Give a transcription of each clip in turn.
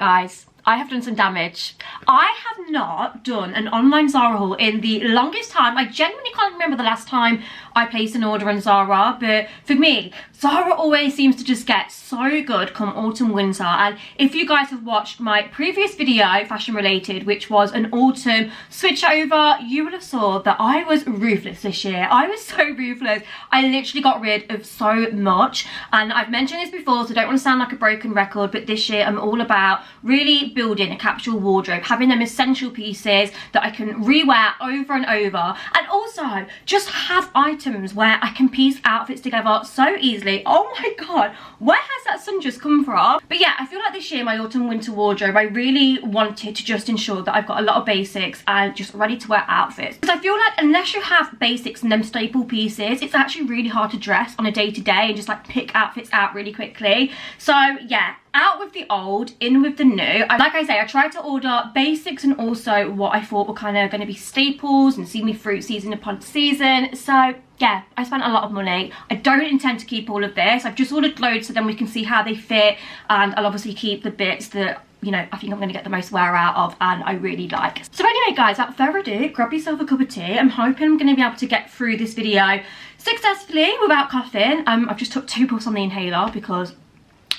Guys, I have done some damage. I have not done an online Zara haul in the longest time. I genuinely can't remember the last time I placed an order on Zara, but for me, Zara always seems to just get so good come autumn winter. And if you guys have watched my previous video, fashion related, which was an autumn switch over, you would have saw that I was ruthless this year. I was so ruthless. I literally got rid of so much, and I've mentioned this before, so I don't want to sound like a broken record, but this year I'm all about really building a capsule wardrobe, having them essential pieces that I can rewear over and over, and also just have items where I can piece outfits together so easily. Oh my god, where has that sun just come from? But yeah, I feel like this year my autumn winter wardrobe, I really wanted to just ensure that I've got a lot of basics and just ready to wear outfits, because I feel like unless you have basics and them staple pieces, it's actually really hard to dress on a day-to-day and just like pick outfits out really quickly. So yeah, out with the old, in with the new. Like I say, I tried to order basics and also what I thought were kind of going to be staples and see me through season upon season. So yeah, I spent a lot of money. I don't intend to keep all of this. I've just ordered loads so then we can see how they fit, and I'll obviously keep the bits that, you know, I think I'm going to get the most wear out of and I really like. So anyway guys, without further ado, grab yourself a cup of tea. I'm hoping I'm going to be able to get through this video successfully without coughing. I've just took 2 puffs on the inhaler because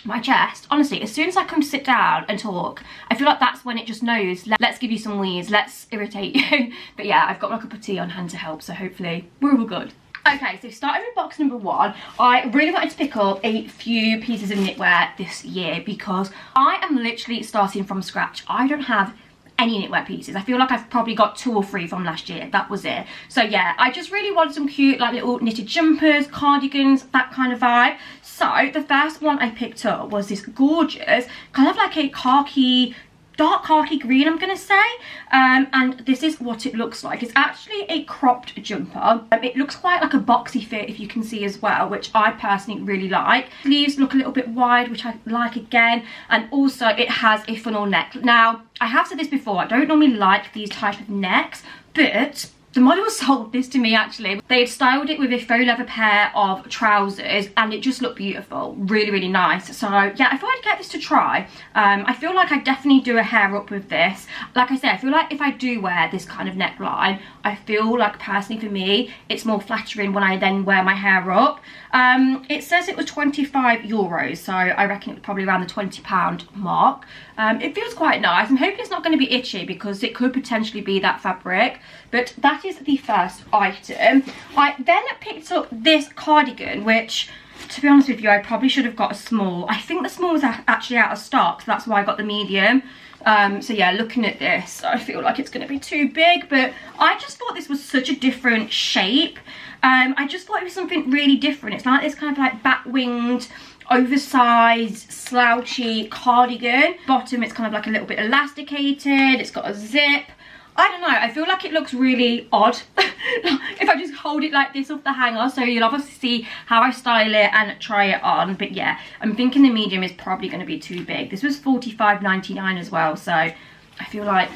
my chest, honestly, as soon as I come to sit down and talk, I feel like that's when it just knows, let's give you some wheeze, let's irritate you. But yeah, I've got my cup of tea on hand to help, so hopefully we're all good. Okay, so starting with box number 1, I really wanted to pick up a few pieces of knitwear this year because I am literally starting from scratch. I don't have any knitwear pieces. I feel like I've probably got 2 or 3 from last year. That was it. So yeah, I just really wanted some cute like little knitted jumpers, cardigans, that kind of vibe. So the first one I picked up was this gorgeous kind of like a khaki, dark khaki green, I'm gonna say, and this is what it looks like. It's actually a cropped jumper. It looks quite like a boxy fit, if you can see as well, which I personally really like. Sleeves look a little bit wide, which I like again, and also it has a funnel neck. Now I have said this before, I don't normally like these type of necks, but the model sold this to me actually. They had styled it with a faux leather pair of trousers and it just looked beautiful, really, really nice. So yeah, I thought I'd get this to try. I feel like I definitely do a hair up with this. Like I said, I feel like if I do wear this kind of neckline, I feel like personally for me, it's more flattering when I then wear my hair up. It says it was €25, so I reckon it was probably around the £20 mark. It feels quite nice. I'm hoping it's not going to be itchy because it could potentially be that fabric. But that is the first item. I then picked up this cardigan, which, to be honest with you, I probably should have got a small. I think the small was actually out of stock, so that's why I got the medium. So yeah, looking at this, I feel like it's going to be too big, but I just thought this was such a different shape. I just thought it was something really different. It's like this kind of like bat-winged, oversized, slouchy cardigan. Bottom, it's kind of like a little bit elasticated. It's got a zip. I don't know, I feel like it looks really odd if I just hold it like this off the hanger, so you'll obviously see how I style it and try it on. But yeah, I'm thinking the medium is probably going to be too big. This was $45.99 as well, so I feel like,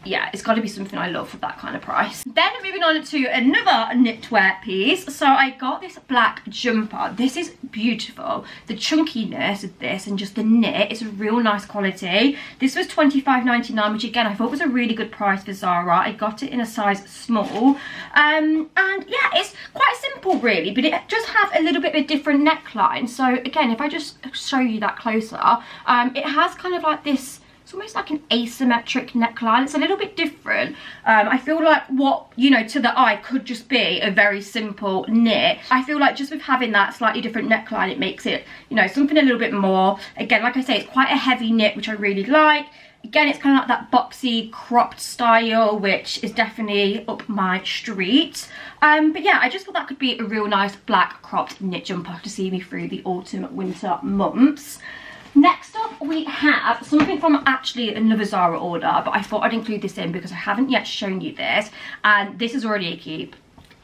yeah, it's got to be something I love for that kind of price. Then moving on to another knitwear piece. So I got this black jumper. This is beautiful. The chunkiness of this and just the knit is a real nice quality. This was $25.99, which again I thought was a really good price for Zara. I got it in a size small. And yeah, it's quite simple really, but it does have a little bit of a different neckline. So again, if I just show you that closer, it has kind of like this, it's almost like an asymmetric neckline. It's a little bit different. I feel like what, you know, to the eye could just be a very simple knit. I feel like just with having that slightly different neckline, it makes it, you know, something a little bit more. Again, like I say, it's quite a heavy knit, which I really like. Again, it's kind of like that boxy cropped style, which is definitely up my street. But yeah, I just thought that could be a real nice black cropped knit jumper to see me through the autumn winter months. Next up, we have something from actually another Zara order, but I thought I'd include this in because I haven't yet shown you this, and this is already a keep.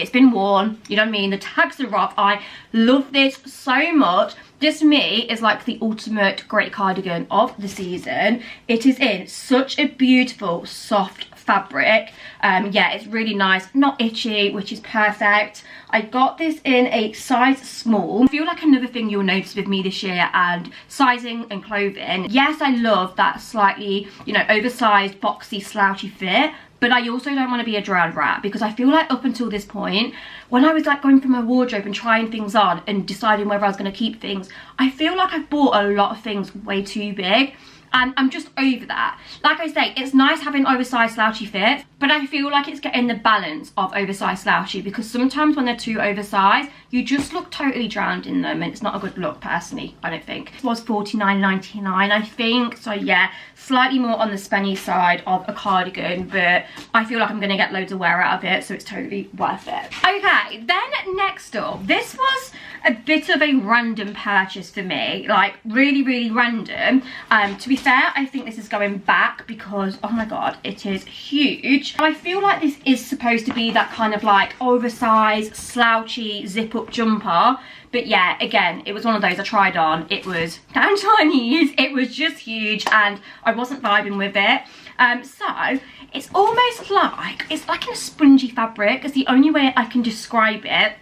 it's been worn, you know what I mean, the tags are off. I love this so much. This to me is like the ultimate great cardigan of the season. It is in such a beautiful soft fabric. Yeah, it's really nice, not itchy, which is perfect. I got this in a size small. I feel like another thing you'll notice with me this year and sizing and clothing, yes, I love that slightly, you know, oversized, boxy, slouchy fit, but I also don't want to be a drowned rat, because I feel like up until this point, when I was like going through my wardrobe and trying things on and deciding whether I was going to keep things, I feel like I've bought a lot of things way too big. And I'm just over that. Like I say, it's nice having oversized slouchy fit, but I feel like it's getting the balance of oversized slouchy, because sometimes when they're too oversized, you just look totally drowned in them, and it's not a good look personally, I don't think. It was $49.99, I think. So yeah, slightly more on the spenny side of a cardigan, but I feel like I'm gonna get loads of wear out of it, so it's totally worth it. Okay, then next up, this was a bit of a random purchase for me, like really random. To be fair, I think this is going back because, oh my god, it is huge. I feel like this is supposed to be that kind of like oversized, slouchy, zip up jumper. But yeah, again, it was one of those I tried on. It was down to my knees. It was just huge and I wasn't vibing with it. So it's almost like, it's like in a spongy fabric. It's the only way I can describe it.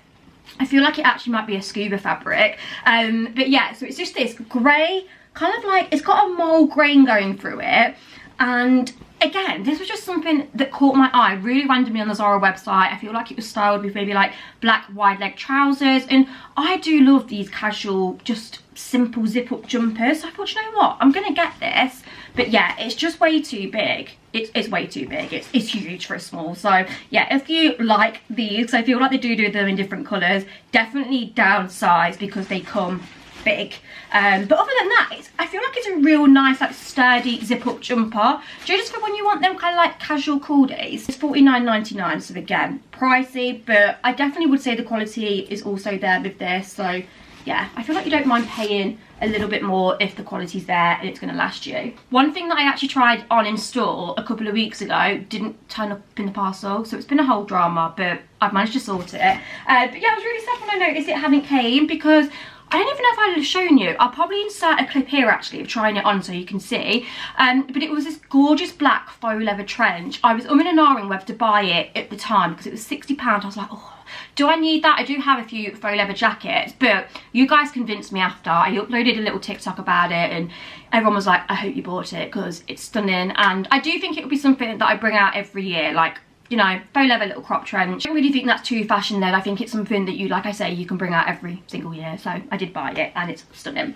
I feel like it actually might be a scuba fabric. But yeah, so it's just this grey, kind of like, it's got a mole grain going through it. And again, this was just something that caught my eye really randomly on the Zara website. I feel like it was styled with maybe like black wide leg trousers, and I do love these casual, just simple zip up jumpers. So I thought, you know what, I'm gonna get this. But yeah, it's just way too big. It's way too big. It's huge for a small. So yeah, if you like these, I feel like they do them in different colours, definitely downsize because they come big. But other than that, I feel like it's a real nice, like sturdy zip up jumper, just for when you want them kind of like casual cool days. It's $49.99, so again, pricey, but I definitely would say the quality is also there with this. So yeah, I feel like you don't mind paying a little bit more if the quality's there and it's going to last you. One thing that I actually tried on in store a couple of weeks ago didn't turn up in the parcel, so it's been a whole drama, but I've managed to sort it. But yeah, I was really sad when I noticed it hadn't came, because I don't even know if I'd have shown you. I'll probably insert a clip here actually of trying it on so you can see. But it was this gorgeous black faux leather trench. I was and ahhing whether to buy it at the time because it was £60. I was like, oh, do I need that? I do have a few faux leather jackets, but you guys convinced me after. I uploaded a little TikTok about it and everyone was like, I hope you bought it because it's stunning. And I do think it would be something that I bring out every year, like, you know, faux leather little crop trench. I don't really think that's too fashion led. I think it's something that you, like I say, you can bring out every single year. So I did buy it and it's stunning.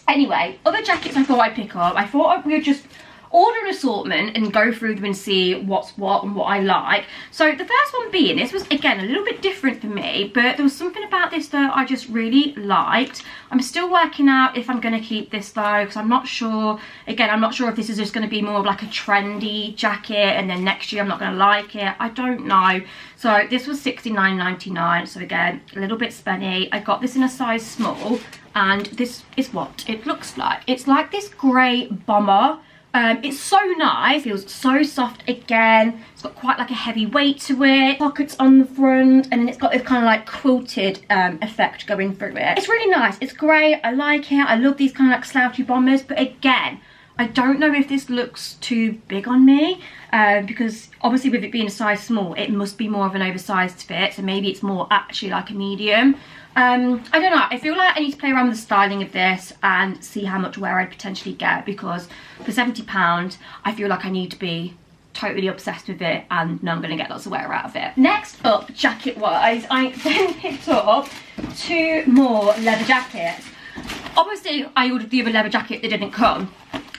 Anyway, other jackets I thought I'd pick up. I thought we would just order an assortment and go through them and see what's what and what I like. So the first one being, this was again a little bit different for me, but there was something about this that I just really liked. I'm still working out if I'm going to keep this though, because I'm not sure. Again, I'm not sure if this is just going to be more of like a trendy jacket and then next year I'm not going to like it. I don't know. So this was $69.99, so again a little bit spenny. I got this in a size small, and this is what it looks like. It's like this grey bomber. It's so nice, feels so soft again. It's got quite like a heavy weight to it. Pockets on the front, and then it's got this kind of like quilted effect going through it. It's really nice. It's great. I like it. I love these kind of like slouchy bombers, but again, I don't know if this looks too big on me, because obviously with it being a size small, it must be more of an oversized fit, so maybe it's more actually like a medium. I don't know, I feel like I need to play around with the styling of this and see how much wear I'd potentially get, because for £70 I feel like I need to be totally obsessed with it and know I'm going to get lots of wear out of it. Next up, jacket wise, I then picked up 2 more leather jackets. Obviously I ordered the other leather jacket that didn't come,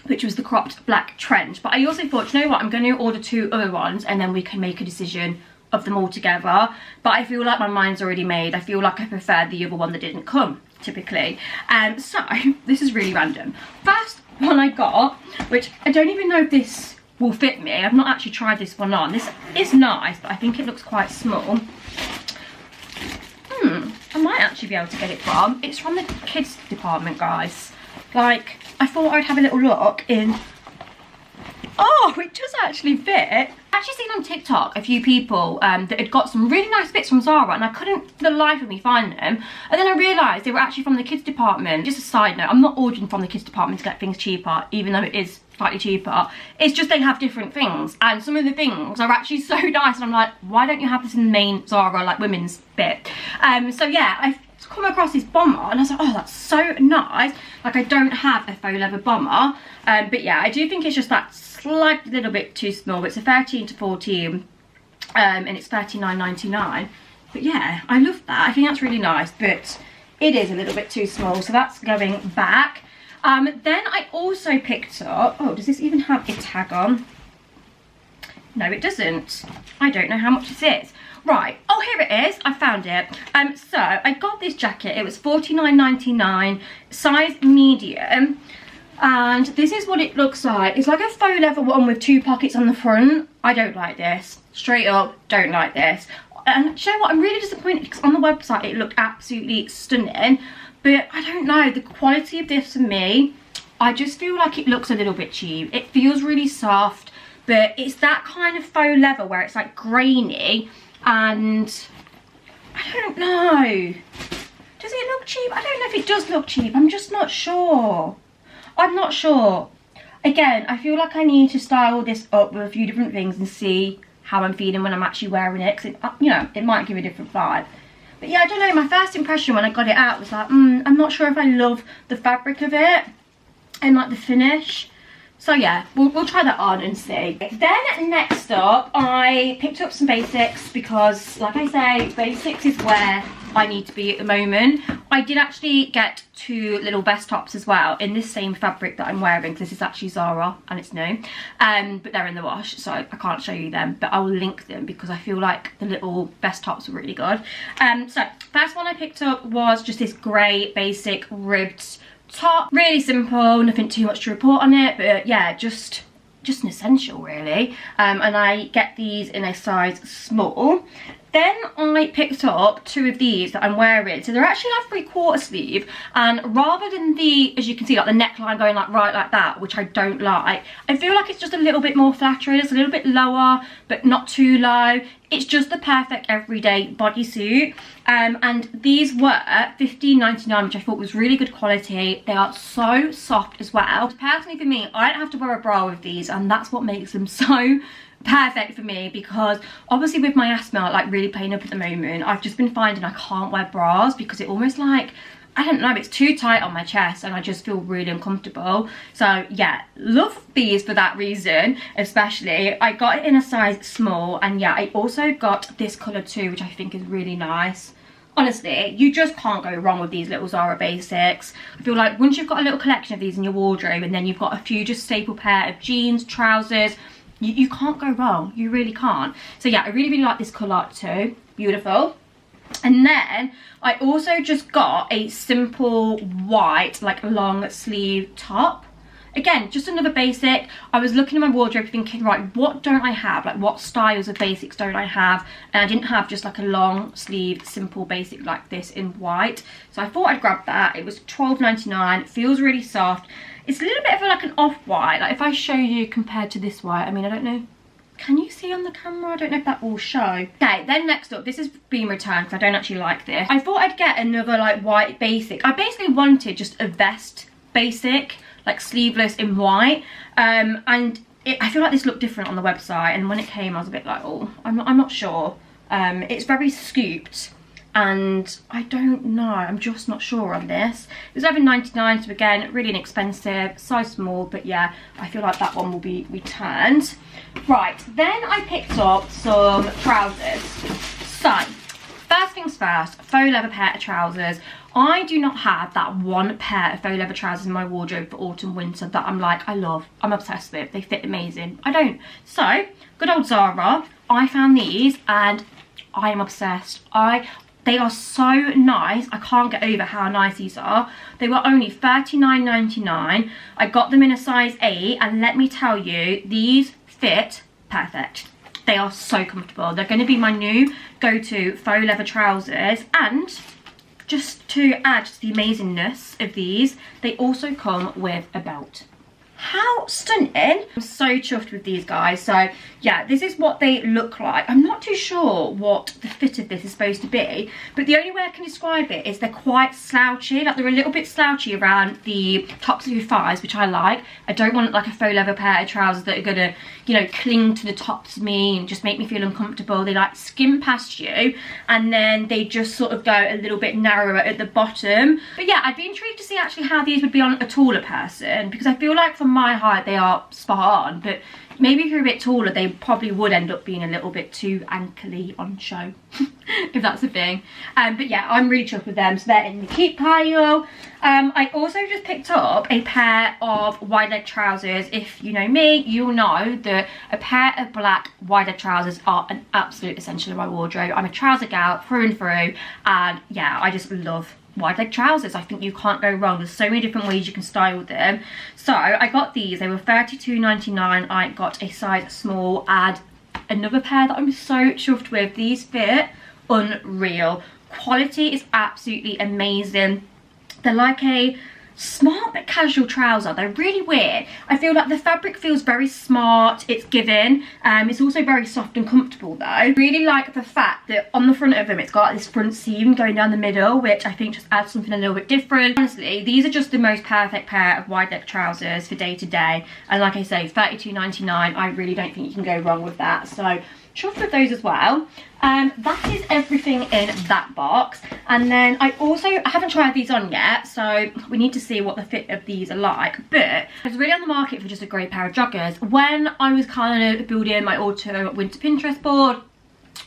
which was the cropped black trench, but I also thought, you know what, I'm going to order 2 other ones and then we can make a decision of them all together. But I feel like my mind's already made. I feel like I prefer the other one that didn't come typically. So this is really random. First one I got, which I don't even know if this will fit me. I've not actually tried this one on. This is nice, but I think it looks quite small. I might actually be able to get it from. It's from the kids department, guys. Like, I thought I'd have a little look in. oh, it does actually fit. I actually seen on TikTok a few people that had got some really nice bits from Zara, and I couldn't for the life of me find them. And then I realised they were actually from the kids department. Just a side note, I'm not ordering from the kids department to get things cheaper, even though it is slightly cheaper. It's just they have different things, and some of the things are actually so nice, and I'm like, why don't you have this in the main Zara, like women's bit? So yeah, I've come across this bomber and I was like, oh, that's so nice. Like, I don't have a faux leather bomber, but yeah, I do think it's just that slightly little bit too small. It's a 13 to 14 and it's $39.99. But yeah, I love that. I think that's really nice, but it is a little bit too small, so that's going back. Then I also picked up, oh, does this even have a tag on? No, it doesn't. I don't know how much this is. Right, oh, here it is. I found it. So I got this jacket. It was $49.99, size medium. And this is what it looks like. It's like a faux leather one with 2 pockets on the front. I don't like this. Straight up, don't like this. And you know what? I'm really disappointed because on the website it looked absolutely stunning. But I don't know, the quality of this for me, I just feel like it looks a little bit cheap. It feels really soft, but it's that kind of faux leather where it's like grainy. And I don't know, does it look cheap? I don't know if it does look cheap. I'm just not sure. I'm not sure. Again, I feel like I need to style this up with a few different things and see how I'm feeling when I'm actually wearing it, because you know, it might give a different vibe. But yeah, I don't know, my first impression when I got it out was like, I'm not sure if I love the fabric of it and like the finish. So yeah, we'll try that on and see. Then next up, I picked up some basics because, like I say, basics is where I need to be at the moment. I did actually get 2 little vest tops as well in this same fabric that I'm wearing, because this is actually Zara and it's new. But they're in the wash, so I can't show you them, but I will link them because I feel like the little vest tops were really good. So first one I picked up was just this grey basic ribbed top. Really simple, nothing too much to report on it, but yeah, just an essential really. And I get these in a size small. Then I picked up 2 of these that I'm wearing. So they're actually like 3/4 sleeve, and rather than the, as you can see, like the neckline going like right like that, which I don't like, I feel like it's just a little bit more flattering. It's a little bit lower, but not too low. It's just the perfect everyday bodysuit. And these were $15.99, which I thought was really good quality. They are so soft as well. Personally for me, I don't have to wear a bra with these, and that's what makes them so perfect for me, because obviously with my asthma like really playing up at the moment, I've just been finding I can't wear bras because it almost like, I don't know, it's too tight on my chest and I just feel really uncomfortable. So yeah, love these for that reason. Especially I got it in a size small, and yeah, I also got this colour too, which I think is really nice. Honestly, you just can't go wrong with these little Zara basics. I feel like once you've got a little collection of these in your wardrobe, and then you've got a few just staple pair of jeans, trousers, you can't go wrong. You really can't. So yeah, I really like this colour too. Beautiful. And then I also just got a simple white like long sleeve top. Again, just another basic. I was looking at my wardrobe thinking, right, what don't I have? Like, what styles of basics don't I have? And I didn't have just like a long sleeve simple basic like this in white. So I thought I'd grab that. It was $12.99. It feels really soft. It's a little bit of like an off-white. Like if I show you compared to this white, I mean, I don't know. Can you see on the camera? I don't know if that will show. Okay, then next up, this has been returned because I don't actually like this. I thought I'd get another like white basic. I basically wanted just a vest basic, like sleeveless in white. I feel like this looked different on the website, and when it came I was a bit like, oh, I'm not sure. It's very scooped, and I don't know, I'm just not sure on this. It was $11.99, so again, really inexpensive, size small, but yeah, I feel like that one will be returned. Right, then I picked up some trousers. So, first things first, faux leather pair of trousers. I do not have that one pair of faux leather trousers in my wardrobe for autumn winter that I'm like, I love, I'm obsessed with, they fit amazing. I don't. So, good old Zara, I found these and I am obsessed. They are so nice. I can't get over how nice these are. They were only $39.99. I got them in a size 8, and let me tell you, these fit perfect. They are so comfortable. They're going to be my new go-to faux leather trousers. And just to add to the amazingness of these, they also come with a belt. how stunning. I'm so chuffed with these guys. So yeah, this is what they look like. I'm not too sure what the fit of this is supposed to be, but the only way I can describe it is they're quite slouchy. Like they're a little bit slouchy around the tops of your thighs, which I like. I don't want like a faux leather pair of trousers that are gonna, you know, cling to the tops of me and just make me feel uncomfortable. They like skim past you and then they just sort of go a little bit narrower at the bottom. But yeah, I'd be intrigued to see actually how these would be on a taller person, because I feel like from my height they are spot on, but maybe if you're a bit taller they probably would end up being a little bit too ankly on show if that's a thing. But yeah, I'm really chuffed with them, so they're in the keep pile. I also just picked up a pair of wide leg trousers. If you know me, you'll know that a pair of black wide leg trousers are an absolute essential in my wardrobe. I'm a trouser gal through and through, and yeah, I just love wide leg trousers. I think you can't go wrong. There's so many different ways you can style them. So I got these. They were $32.99. I got a size small, and another pair that I'm so chuffed with. These fit unreal. Quality is absolutely amazing. They're like a smart but casual trouser. They're really weird. I feel like the fabric feels very smart. It's giving. It's also very soft and comfortable though. I really like the fact that on the front of them it's got like this front seam going down the middle, which I think just adds something a little bit different. Honestly, these are just the most perfect pair of wide leg trousers for day to day, and like I say, $32.99. I really don't think you can go wrong with that. So chuffed with those as well. That is everything in that box. And then I haven't tried these on yet, so we need to see what the fit of these are like. But I was really on the market for just a great pair of joggers. When I was kind of building my autumn winter Pinterest board,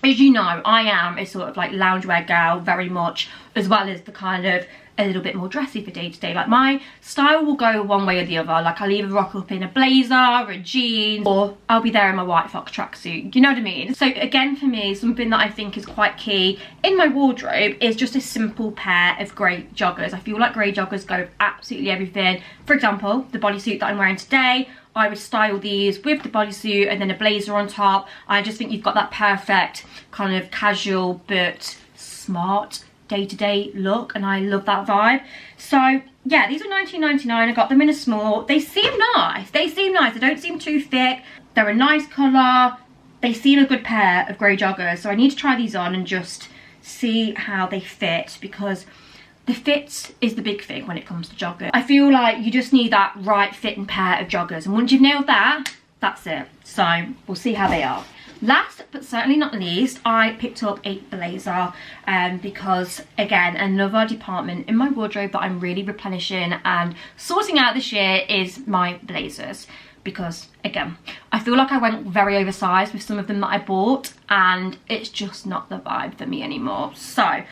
as you know, I am a sort of like loungewear gal very much, as well as the kind of a little bit more dressy for day to day. Like my style will go one way or the other. Like I'll either rock up in a blazer, a jeans, or I'll be there in my white fox tracksuit. You know what I mean? So again, for me, something that I think is quite key in my wardrobe is just a simple pair of grey joggers. I feel like grey joggers go with absolutely everything. For example, the bodysuit that I'm wearing today, I would style these with the bodysuit and then a blazer on top. I just think you've got that perfect kind of casual but smart day-to-day look, and I love that vibe. So yeah, these are $19.99. I got them in a small. They seem nice. They seem nice. They don't seem too thick. They're a nice colour. They seem a good pair of grey joggers. So I need to try these on and just see how they fit, because the fit is the big thing when it comes to joggers. I feel like you just need that right fitting pair of joggers, and once you've nailed that, that's it. So we'll see how they are. Last but certainly not least, I picked up a blazer because again, another department in my wardrobe that I'm really replenishing and sorting out this year is my blazers, because again, I feel like I went very oversized with some of them that I bought, and it's just not the vibe for me anymore. So I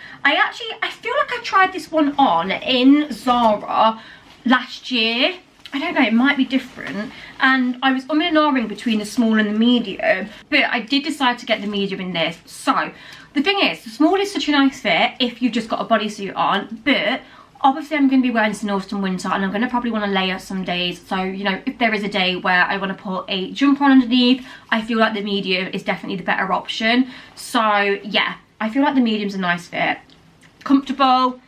feel like I tried this one on in Zara last year. I don't know, it might be different, and I was umming and ahhing between the small and the medium, but I did decide to get the medium in this. So the thing is, the small is such a nice fit if you've just got a bodysuit on, but obviously I'm going to be wearing this in autumn winter, and I'm going to probably want to layer some days. So, you know, if there is a day where I want to put a jumper on underneath, I feel like the medium is definitely the better option. So yeah, I feel like the medium's a nice fit. Comfortable.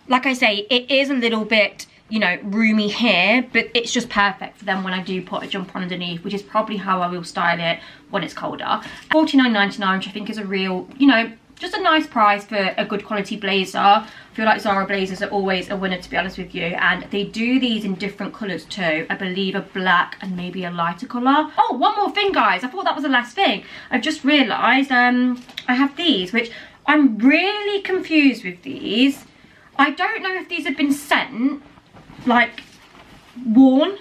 Like I say, it is a little bit, you know, roomy here, but it's just perfect for them when I do put a jumper on underneath, which is probably how I will style it when it's colder. $49.99, which I think is a real, you know, just a nice price for a good quality blazer. I feel like Zara blazers are always a winner, to be honest with you, and they do these in different colours too. I believe a black and maybe a lighter colour. Oh, one more thing, guys. I thought that was the last thing. I've just realised I have these, which I'm really confused with these. I don't know if these have been sent, like, worn.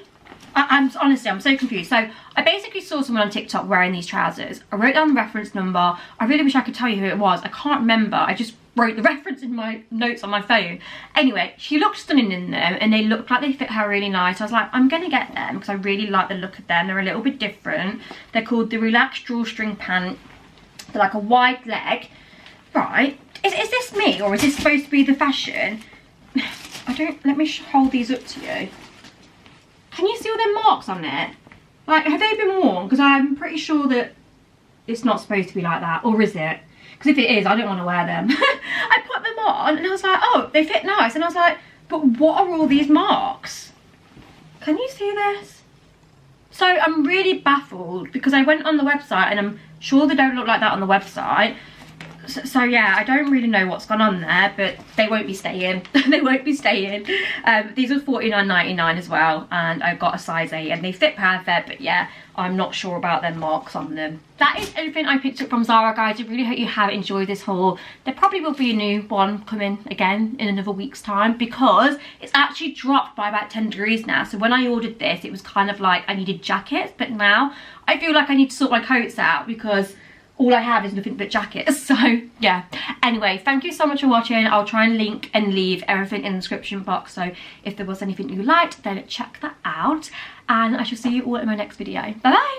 Honestly, I'm so confused. So I basically saw someone on TikTok wearing these trousers. I wrote down the reference number. I really wish I could tell you who it was. I can't remember. I just wrote the reference in my notes on my phone. Anyway, she looked stunning in them, and they looked like they fit her really nice. I was like, I'm gonna get them because I really like the look of them. They're a little bit different. They're called the Relaxed Drawstring Pant. They're like a wide leg. Right, is this me, or is this supposed to be the fashion? I don't, let me hold these up to you. Can you see all them marks on it? Like, have they been worn? Because I'm pretty sure that it's not supposed to be like that, or is it? Because if it is, I don't want to wear them. I put them on and I was like, oh, they fit nice. And I was like, but what are all these marks? Can you see this? So I'm really baffled because I went on the website and I'm sure they don't look like that on the website. So yeah, I don't really know what's gone on there, but they won't be staying. They won't be staying. These were $49.99 as well, and I got a size 8 and they fit perfect, but yeah, I'm not sure about their marks on them. That is everything I picked up from Zara, guys. I really hope you have enjoyed this haul. There probably will be a new one coming again in another week's time because it's actually dropped by about 10 degrees now. So when I ordered this, it was kind of like I needed jackets, but now I feel like I need to sort my coats out because all I have is nothing but jackets. So yeah, anyway, thank you so much for watching. I'll try and link and leave everything in the description box, so if there was anything you liked, then check that out, and I shall see you all in my next video. Bye bye.